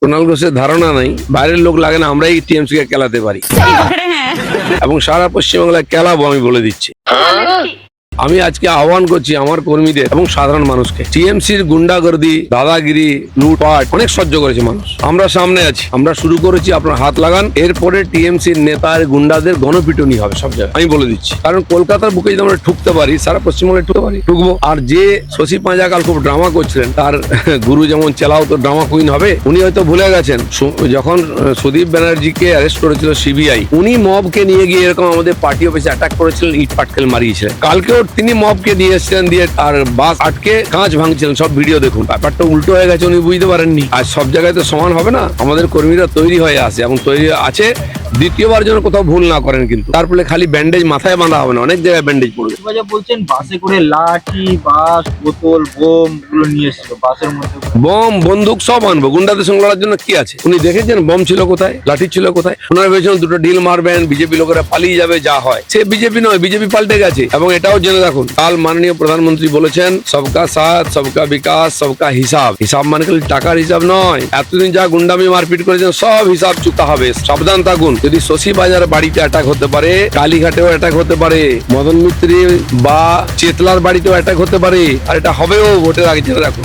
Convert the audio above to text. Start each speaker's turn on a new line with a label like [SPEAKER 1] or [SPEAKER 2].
[SPEAKER 1] কুণাল ঘোষের ধারণা নাই, বাইরের লোক লাগে না, আমরাই টিএমসি কে খেলাতে পারি এবং সারা পশ্চিমবাংলায় খেলাবো, আমি বলে দিচ্ছি। আমি আজকে আহ্বান করছি আমার কর্মীদের এবং সাধারণ মানুষকে, টিএমসির গুন্ডাগর্দি, দাদাগিরি, লুটপাট অনেক সহ্য করেছে মানুষ। আমরা সামনে আছি, আমরা শুরু করেছি, আপনার হাত লাগান। এরপরে টিএমসির নেতার গুন্ডাদের গণপিটুনি হবে সব জায়গায়, আমি বলে দিচ্ছি। কারণ কলকাতার বুকে যদি আমরা ঠুকতে পারি, সারা পশ্চিমবঙ্গে ঠুকতে পারি, ঠুকবো। আর যে শশী পাঁজা কাল খুব ড্রামা করছিলেন, তার গুরু যেমন চেলাও তো ড্রামা কুইন হবে, উনি হয়তো ভুলে গেছেন যখন সুদীপ ব্যানার্জিকে অ্যারেস্ট করেছিল সিবিআই, উনি মবকে নিয়ে গিয়ে এরকম আমাদের পার্টি অফিসে অ্যাটাক করেছিলেন, ইট পাটকেল মারিয়েছিলেন। কালকেও তিনি মবকে নিয়ে এসেছিলেন, দিয়ে আর বাস আটকে কাঁচ ভাঙছিলেন, সব ভিডিও দেখুন। ব্যাপারটা উল্টো হয়ে গেছে, উনি বুঝতে পারেননি। আর সব জায়গায় তো সমান হবে না, আমাদের কর্মীরা তৈরি হয়ে আসে এবং তৈরি আছে দ্বিতীয়বার যেন কোথাও ভুল না করেন। কিন্তু তারপরে খালি ব্যান্ডেজ মাথায় বাঁধা হবে না, অনেক জায়গায় ব্যান্ডেজ পড়বে।
[SPEAKER 2] বলছেন বাসে করে লাঠি, বাস, বোতল, বোম গুলো নিয়ে এসেছিল বাসের মধ্যে।
[SPEAKER 1] বম, বন্দুক সব আনবো, গুন্ডাদের সঙ্গে লড়ার জন্য কি আছে? উনি দেখেছেন বম ছিল কোথায়, লাঠি ছিল কোথায়? ওনারা ভেবেছেন দুটো ঢিল মারবেন, বিজেপি লোকেরা পালিয়ে যাবে, যা হয়। সে বিজেপি নয়, বিজেপি পাল্টে গেছে। এবং এটাও জেনে রাখুন, কাল মাননীয় প্রধানমন্ত্রী বলেছেন সবকা সাথ, সবকা বিকাশ, সবকা হিসাব। হিসাব মানে খালি টাকার হিসাব নয়, এতদিন যা গুন্ডামি মারপিট করেছেন সব হিসাব চুক্তা হবে। সাবধান থাকুন, যদি শশী বাজার বাড়িতে অ্যাটাক হতে পারে, কালীঘাটেও অ্যাটাক হতে পারে, মদন মিত্রি বা চেতলার বাড়িতেও অ্যাটাক হতে পারে, আর এটা হবেও ভোটের আগে, জেনে রাখুন।